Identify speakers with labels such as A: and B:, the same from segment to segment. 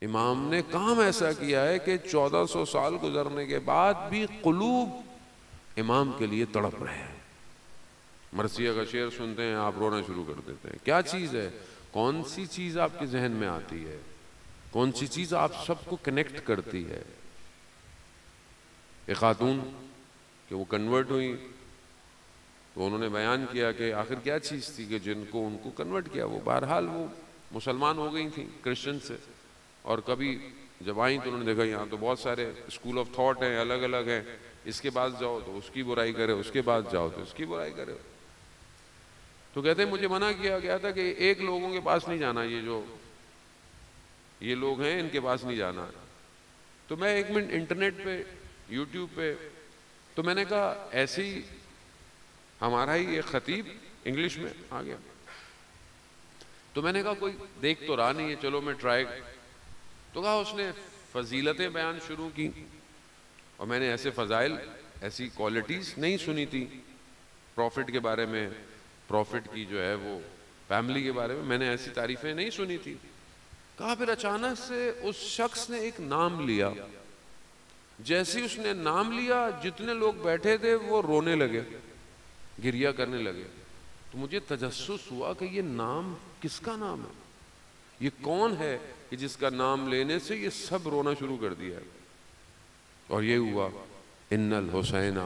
A: امام نے کام ایسا کیا ہے کہ 1400 سال گزرنے کے بعد بھی قلوب امام کے لیے تڑپ رہے ہیں. مرثیہ کا شعر سنتے ہیں آپ رونا شروع کر دیتے ہیں. کیا چیز ہے؟ کون سی چیز آپ کے ذہن میں آتی ہے؟ کون سی چیز آپ سب کو کنیکٹ کرتی ہے؟ ایک خاتون کہ وہ کنورٹ ہوئی تو انہوں نے بیان کیا کہ آخر کیا چیز تھی کہ جن کو ان کو کنورٹ کیا. وہ بہرحال وہ مسلمان ہو گئی تھیں کرسچن سے, اور کبھی جب آئیں تو انہوں نے دیکھا یہاں تو بہت سارے اسکول آف تھاٹ ہیں, الگ الگ ہیں, اس کے پاس جاؤ تو اس کی برائی کرے, اس کے پاس جاؤ تو اس کی برائی کرے. تو کہتے ہیں مجھے منع کیا گیا تھا کہ ایک لوگوں کے پاس نہیں جانا, یہ لوگ ہیں ان کے پاس نہیں جانا. تو میں ایک منٹ انٹرنیٹ پہ یوٹیوب پہ تو میں نے کہا ایسے ہی ہمارا ہی ایک خطیب انگلش میں آ گیا, تو میں نے کہا کوئی دیکھ تو رہا نہیں ہے, چلو میں ٹرائی. تو کہا اس نے فضیلتیں بیان شروع کی, اور میں نے ایسے فضائل ایسی کوالٹیز نہیں سنی تھی پروفٹ کے بارے میں, پروفٹ کی جو ہے وہ فیملی کے بارے میں نے ایسی تعریفیں نہیں سنی تھی. کہا پھر اچانک سے اس شخص نے ایک نام لیا, جیسے اس نے نام لیا جتنے لوگ بیٹھے تھے وہ رونے لگے, گریہ کرنے لگے. تو مجھے تجسس ہوا کہ یہ نام کس کا نام ہے, یہ کون ہے کہ جس کا نام لینے سے یہ سب رونا شروع کر دیا ہے. اور یہ ہوا ان الحسین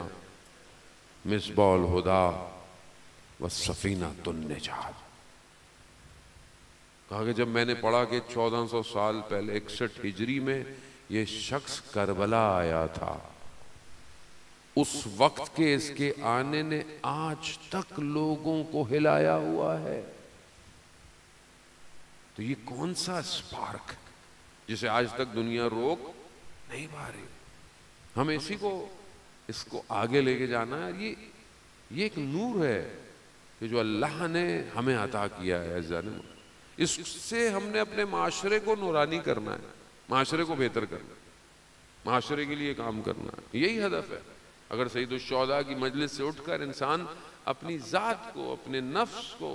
A: مصباح الہدی والسفینۃ النجات. کہا کہ جب میں نے پڑھا کہ 1400 سال پہلے 61 ہجری میں یہ شخص کربلا آیا تھا, اس وقت کے اس کے آنے نے آج تک لوگوں کو ہلایا ہوا ہے. تو یہ کون سا اسپارک جسے آج تک دنیا روک نہیں پا رہی. ہمیں اس کو آگے لے کے جانا ہے. یہ ایک نور ہے کہ جو اللہ نے ہمیں عطا کیا ہے. اس سے ہم نے اپنے معاشرے کو نورانی کرنا ہے, معاشرے کو بہتر کرنا ہے, معاشرے کے لیے کام کرنا ہے. یہی ہدف ہے. اگر سید الشہداء کی مجلس سے اٹھ کر انسان اپنی ذات کو, اپنے نفس کو,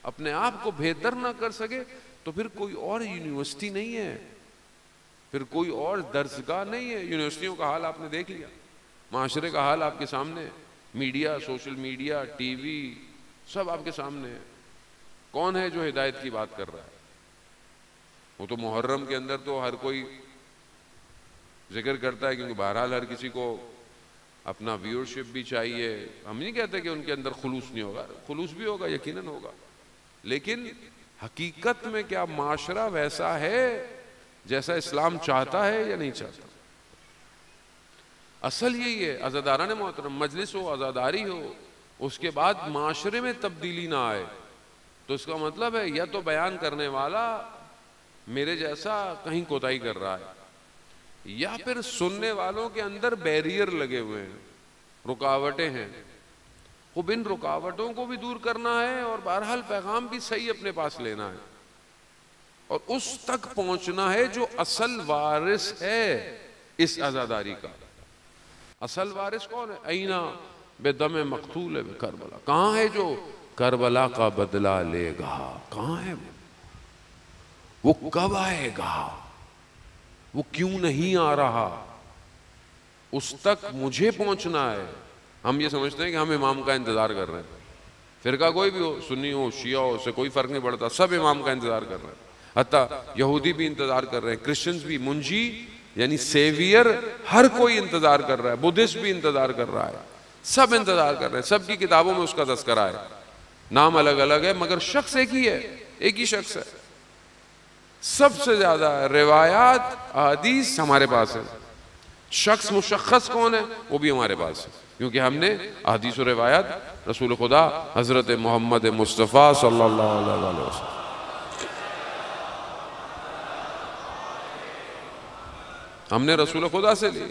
A: اپنے آپ کو بہتر نہ کر سکے تو پھر کوئی اور یونیورسٹی نہیں ہے, پھر کوئی اور درسگاہ نہیں ہے. یونیورسٹیوں کا حال آپ نے دیکھ لیا, معاشرے کا حال آپ کے سامنے ہے, media, social media, T V, سب آپ کے سامنے ہے. کون ہے جو ہدایت کی بات کر رہا ہے؟ وہ تو محرم کے اندر تو ہر کوئی ذکر کرتا ہے, کیونکہ بہرحال ہر کسی کو اپنا ویورشپ بھی چاہیے. ہم نہیں کہتے کہ ان کے اندر خلوص نہیں ہوگا, خلوص بھی ہوگا, یقیناً ہوگا, لیکن حقیقت میں کیا معاشرہ ویسا ہے جیسا اسلام چاہتا ہے یا نہیں چاہتا؟ اصل یہی ہے. عزاداران محترم, مجلس ہو, عزاداری ہو, اس کے بعد معاشرے میں تبدیلی نہ آئے تو اس کا مطلب ہے یا تو بیان کرنے والا میرے جیسا کہیں کوتاہی کر رہا ہے, یا پھر سننے والوں کے اندر بیریئر لگے ہوئے ہیں, رکاوٹیں ہیں. خب ان رکاوٹوں کو بھی دور کرنا ہے اور بہرحال پیغام بھی صحیح اپنے پاس لینا ہے, اور اس تک پہنچنا ہے جو اصل وارث ہے اس عزاداری کا. اصل وارث کون ہے؟ اینا بدم مقتول کربلا, کہاں ہے جو کربلا کا بدلہ لے گا؟ کہاں ہے وہ کب آئے گا؟ وہ کیوں نہیں آ رہا؟ اس تک مجھے پہنچنا ہے. ہم یہ سمجھتے ہیں کہ ہم امام کا انتظار کر رہے ہیں, فرقہ کوئی بھی ہو, سنی ہو, شیعہ ہو, اسے کوئی فرق نہیں پڑتا, سب امام کا انتظار کر رہے ہیں. حتیٰ یہودی بھی انتظار کر رہے ہیں, کرسچنز بھی, منجی یعنی سیویئر ہر کوئی انتظار کر رہا ہے, بدھسٹ بھی انتظار کر رہا ہے, سب انتظار کر رہے ہیں. سب کی کتابوں میں اس کا تذکرہ ہے, نام الگ الگ ہے مگر شخص ایک ہی ہے, ایک ہی شخص ہے. سب سے زیادہ روایات, احادیث ہمارے پاس ہے. شخص مشخص کون ہے وہ بھی ہمارے پاس ہے, کیونکہ ہم نے احادیث و روایات رسول خدا حضرت محمد مصطفیٰ صلی اللہ علیہ وسلم ہم نے رسول خدا سے لی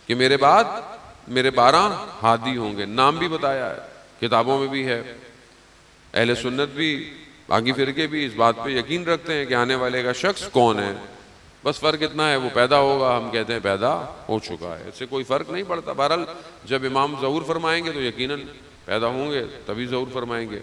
A: کہ میرے بعد میرے 12 ہادی ہوں گے. نام بھی بتایا ہے, کتابوں میں بھی ہے. اہل سنت بھی, باقی فرقے بھی اس بات پہ یقین رکھتے ہیں کہ آنے والے کا شخص کون ہے. بس فرق اتنا ہے وہ پیدا ہوگا, ہم کہتے ہیں پیدا ہو چکا ہے, اس سے کوئی فرق نہیں پڑتا. بہرحال جب امام ظہور فرمائیں گے تو یقیناً پیدا ہوں گے, تبھی ظہور فرمائیں گے.